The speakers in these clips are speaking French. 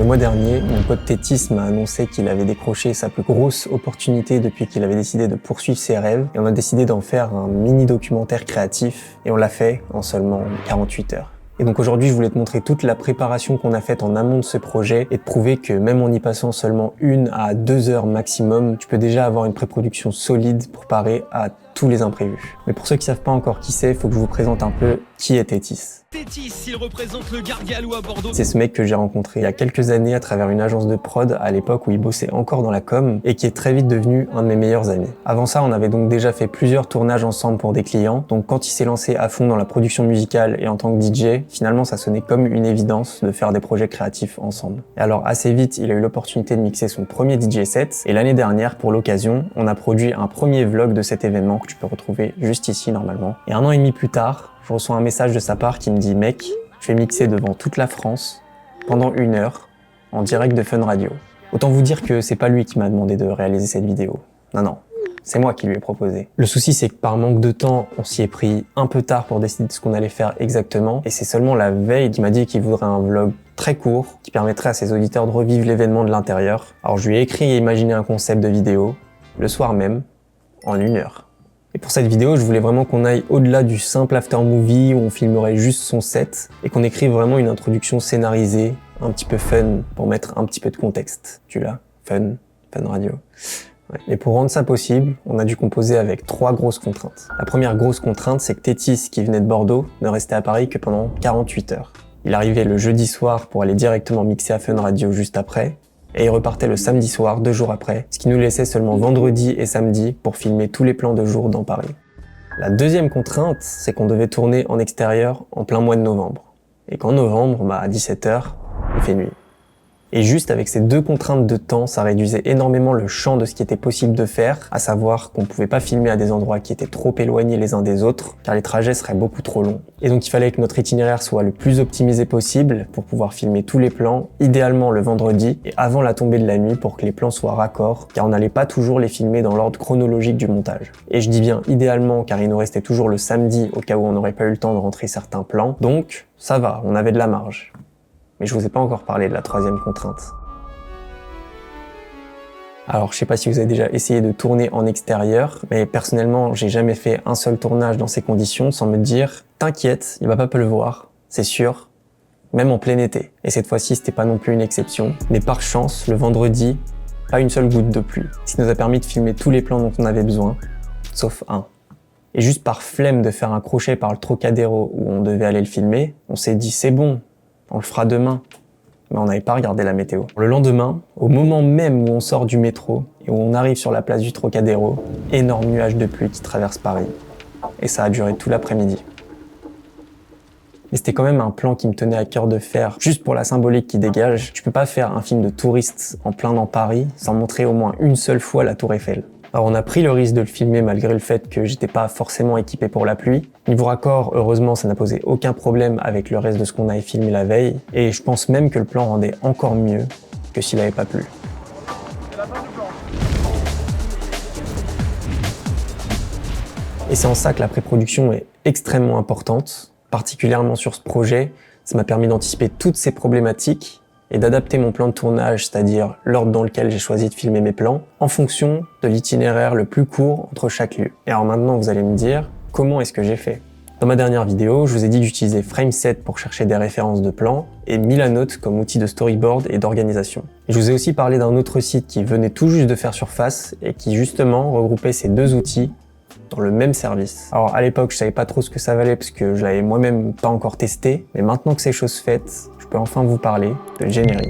Le mois dernier, mon pote Tétis m'a annoncé qu'il avait décroché sa plus grosse opportunité depuis qu'il avait décidé de poursuivre ses rêves et on a décidé d'en faire un mini documentaire créatif et on l'a fait en seulement 48 heures. Et donc aujourd'hui, je voulais te montrer toute la préparation qu'on a faite en amont de ce projet et te prouver que même en y passant seulement 1 à 2 heures maximum, tu peux déjà avoir une pré-production solide pour parer à tous les imprévus. Mais pour ceux qui savent pas encore qui c'est, faut que je vous présente un peu qui est Tétis. Tétis, il représente le Gargalou à Bordeaux. C'est ce mec que j'ai rencontré il y a quelques années à travers une agence de prod à l'époque où il bossait encore dans la com et qui est très vite devenu un de mes meilleurs amis. Avant ça, on avait donc déjà fait plusieurs tournages ensemble pour des clients, donc quand il s'est lancé à fond dans la production musicale et en tant que DJ, finalement ça sonnait comme une évidence de faire des projets créatifs ensemble. Et alors assez vite, il a eu l'opportunité de mixer son premier DJ set et l'année dernière, pour l'occasion, on a produit un premier vlog de cet événement que tu peux retrouver juste ici normalement. Et 1 an et demi plus tard, je reçois un message de sa part qui me dit « Mec, je vais mixer devant toute la France, pendant 1 heure, en direct de Fun Radio. » Autant vous dire que c'est pas lui qui m'a demandé de réaliser cette vidéo. Non, c'est moi qui lui ai proposé. Le souci, c'est que par manque de temps, on s'y est pris un peu tard pour décider de ce qu'on allait faire exactement. Et c'est seulement la veille qu'il m'a dit qu'il voudrait un vlog très court, qui permettrait à ses auditeurs de revivre l'événement de l'intérieur. Alors je lui ai écrit et imaginé un concept de vidéo, le soir même, en 1 heure. Et pour cette vidéo, je voulais vraiment qu'on aille au-delà du simple after movie où on filmerait juste son set et qu'on écrive vraiment une introduction scénarisée, un petit peu fun pour mettre un petit peu de contexte. Tu l'as? Fun Radio. Ouais. Et pour rendre ça possible, on a dû composer avec 3 grosses contraintes. La première grosse contrainte, c'est que Tétis, qui venait de Bordeaux, ne restait à Paris que pendant 48 heures. Il arrivait le jeudi soir pour aller directement mixer à Fun Radio juste après. Et il repartait le samedi soir, 2 jours après, ce qui nous laissait seulement vendredi et samedi pour filmer tous les plans de jour dans Paris. La deuxième contrainte, c'est qu'on devait tourner en extérieur en plein mois de novembre. Et qu'en novembre, à 17 h, il fait nuit. Et juste avec ces 2 contraintes de temps, ça réduisait énormément le champ de ce qui était possible de faire, à savoir qu'on pouvait pas filmer à des endroits qui étaient trop éloignés les uns des autres, car les trajets seraient beaucoup trop longs. Et donc il fallait que notre itinéraire soit le plus optimisé possible pour pouvoir filmer tous les plans, idéalement le vendredi et avant la tombée de la nuit pour que les plans soient raccords, car on n'allait pas toujours les filmer dans l'ordre chronologique du montage. Et je dis bien idéalement, car il nous restait toujours le samedi au cas où on n'aurait pas eu le temps de rentrer certains plans, donc ça va, on avait de la marge. Mais je vous ai pas encore parlé de la 3e contrainte. Alors, je sais pas si vous avez déjà essayé de tourner en extérieur, mais personnellement, j'ai jamais fait un seul tournage dans ces conditions sans me dire « T'inquiète, il va pas pleuvoir, c'est sûr », même en plein été. Et cette fois-ci, c'était pas non plus une exception. Mais par chance, le vendredi, pas une seule goutte de pluie. Ce qui nous a permis de filmer tous les plans dont on avait besoin, sauf un. Et juste par flemme de faire un crochet par le Trocadéro où on devait aller le filmer, on s'est dit « C'est bon, on le fera demain ». Mais on n'avait pas regardé la météo. Le lendemain, au moment même où on sort du métro et où on arrive sur la place du Trocadéro, énorme nuage de pluie qui traverse Paris. Et ça a duré tout l'après-midi. Mais c'était quand même un plan qui me tenait à cœur de faire, juste pour la symbolique qui dégage. Tu peux pas faire un film de touristes en plein dans Paris sans montrer au moins une seule fois la Tour Eiffel. Alors on a pris le risque de le filmer malgré le fait que j'étais pas forcément équipé pour la pluie. Niveau raccord, heureusement ça n'a posé aucun problème avec le reste de ce qu'on avait filmé la veille. Et je pense même que le plan rendait encore mieux que s'il avait pas plu. Et c'est en ça que la pré-production est extrêmement importante, particulièrement sur ce projet. Ça m'a permis d'anticiper toutes ces problématiques et d'adapter mon plan de tournage, c'est-à-dire l'ordre dans lequel j'ai choisi de filmer mes plans, en fonction de l'itinéraire le plus court entre chaque lieu. Et alors maintenant, vous allez me dire, comment est-ce que j'ai fait? Dans ma dernière vidéo, je vous ai dit d'utiliser Frameset pour chercher des références de plans et Milanote comme outil de storyboard et d'organisation. Et je vous ai aussi parlé d'un autre site qui venait tout juste de faire surface et qui justement regroupait ces 2 outils dans le même service. Alors à l'époque, je savais pas trop ce que ça valait parce que je l'avais moi-même pas encore testé, mais maintenant que c'est chose faite, je peux enfin vous parler de Genery.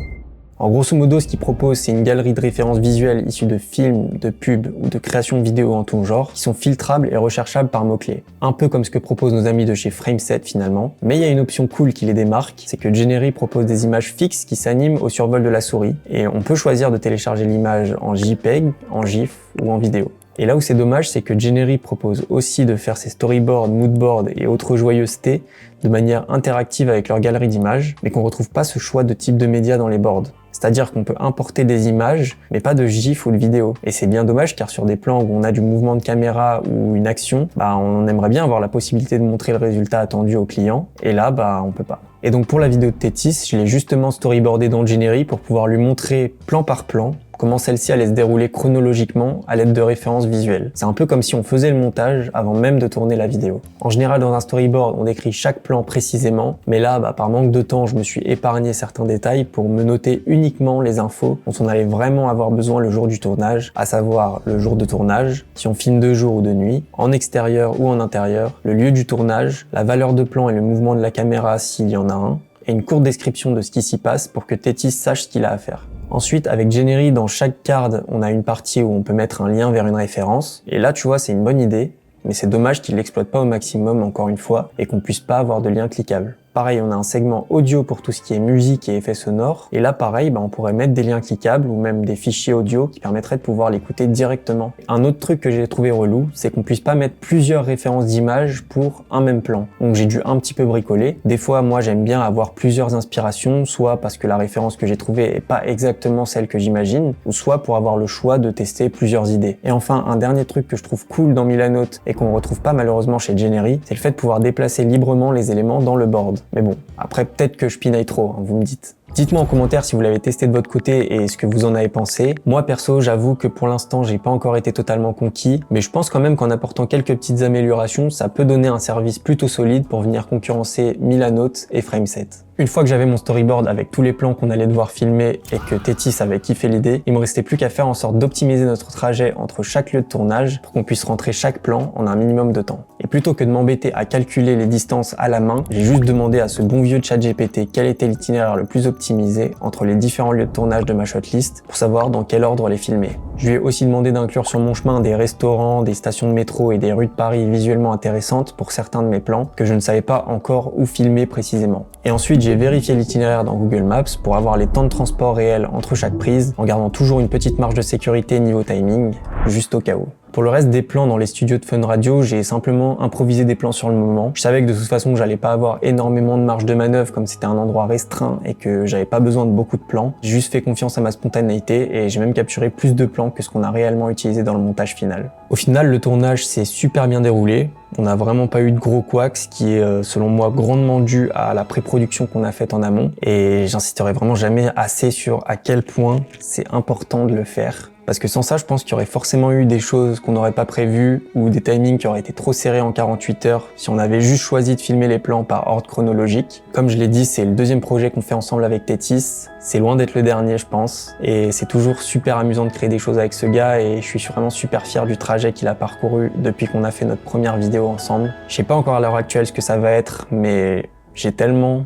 En grosso modo, ce qu'il propose, c'est une galerie de références visuelles issues de films, de pubs ou de créations de vidéos en tout genre, qui sont filtrables et recherchables par mots-clés. Un peu comme ce que proposent nos amis de chez Frameset finalement. Mais il y a une option cool qui les démarque, c'est que Genery propose des images fixes qui s'animent au survol de la souris, et on peut choisir de télécharger l'image en JPEG, en GIF ou en vidéo. Et là où c'est dommage, c'est que Genery propose aussi de faire ses storyboards, moodboards et autres joyeusetés de manière interactive avec leur galerie d'images, mais qu'on retrouve pas ce choix de type de média dans les boards. C'est-à-dire qu'on peut importer des images, mais pas de GIF ou de vidéo. Et c'est bien dommage car sur des plans où on a du mouvement de caméra ou une action, on aimerait bien avoir la possibilité de montrer le résultat attendu au client, et là, on peut pas. Et donc pour la vidéo de Tethys, je l'ai justement storyboardé dans Geniary pour pouvoir lui montrer plan par plan comment celle-ci allait se dérouler chronologiquement à l'aide de références visuelles. C'est un peu comme si on faisait le montage avant même de tourner la vidéo. En général, dans un storyboard, on décrit chaque plan précisément, mais là, par manque de temps, je me suis épargné certains détails pour me noter uniquement les infos dont on allait vraiment avoir besoin le jour du tournage, à savoir le jour de tournage, si on filme de jour ou de nuit, en extérieur ou en intérieur, le lieu du tournage, la valeur de plan et le mouvement de la caméra s'il y en a un, et une courte description de ce qui s'y passe pour que Tethys sache ce qu'il a à faire. Ensuite, avec Geniary, dans chaque card, on a une partie où on peut mettre un lien vers une référence. Et là, tu vois, c'est une bonne idée, mais c'est dommage qu'il l'exploite pas au maximum, encore une fois, et qu'on puisse pas avoir de lien cliquable. Pareil, on a un segment audio pour tout ce qui est musique et effets sonores. Et là, pareil, on pourrait mettre des liens cliquables ou même des fichiers audio qui permettraient de pouvoir l'écouter directement. Un autre truc que j'ai trouvé relou, c'est qu'on puisse pas mettre plusieurs références d'images pour un même plan. Donc j'ai dû un petit peu bricoler. Des fois, moi, j'aime bien avoir plusieurs inspirations, soit parce que la référence que j'ai trouvée est pas exactement celle que j'imagine, ou soit pour avoir le choix de tester plusieurs idées. Et enfin, un dernier truc que je trouve cool dans Milanote et qu'on retrouve pas malheureusement chez Geniary, c'est le fait de pouvoir déplacer librement les éléments dans le board. Mais bon, après peut-être que je pinaille trop, vous me dites. Dites-moi en commentaire si vous l'avez testé de votre côté et ce que vous en avez pensé. Moi perso, j'avoue que pour l'instant, j'ai pas encore été totalement conquis, mais je pense quand même qu'en apportant quelques petites améliorations, ça peut donner un service plutôt solide pour venir concurrencer Milanote et Frameset. Une fois que j'avais mon storyboard avec tous les plans qu'on allait devoir filmer et que Tethys avait kiffé l'idée, il me restait plus qu'à faire en sorte d'optimiser notre trajet entre chaque lieu de tournage pour qu'on puisse rentrer chaque plan en un minimum de temps. Et plutôt que de m'embêter à calculer les distances à la main, j'ai juste demandé à ce bon vieux ChatGPT quel était l'itinéraire le plus optimisé entre les différents lieux de tournage de ma shotlist pour savoir dans quel ordre les filmer. Je lui ai aussi demandé d'inclure sur mon chemin des restaurants, des stations de métro et des rues de Paris visuellement intéressantes pour certains de mes plans que je ne savais pas encore où filmer précisément. Et ensuite, j'ai vérifié l'itinéraire dans Google Maps pour avoir les temps de transport réels entre chaque prise, en gardant toujours une petite marge de sécurité niveau timing, juste au cas où. Pour le reste des plans dans les studios de Fun Radio, j'ai simplement improvisé des plans sur le moment. Je savais que de toute façon, j'allais pas avoir énormément de marge de manœuvre comme c'était un endroit restreint et que j'avais pas besoin de beaucoup de plans. J'ai juste fait confiance à ma spontanéité et j'ai même capturé plus de plans que ce qu'on a réellement utilisé dans le montage final. Au final, le tournage s'est super bien déroulé. On n'a vraiment pas eu de gros couacs, ce qui est selon moi grandement dû à la pré-production qu'on a faite en amont. Et j'insisterai vraiment jamais assez sur à quel point c'est important de le faire. Parce que sans ça, je pense qu'il y aurait forcément eu des choses qu'on n'aurait pas prévues ou des timings qui auraient été trop serrés en 48 heures si on avait juste choisi de filmer les plans par ordre chronologique. Comme je l'ai dit, c'est le deuxième projet qu'on fait ensemble avec Tethys. C'est loin d'être le dernier, je pense. Et c'est toujours super amusant de créer des choses avec ce gars et je suis vraiment super fier du trajet qu'il a parcouru depuis qu'on a fait notre première vidéo ensemble. Je sais pas encore à l'heure actuelle ce que ça va être, mais j'ai tellement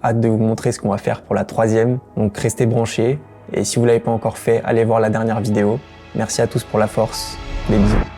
hâte de vous montrer ce qu'on va faire pour la troisième. Donc restez branchés. Et si vous l'avez pas encore fait, allez voir la dernière vidéo. Merci à tous pour la force. Des bisous.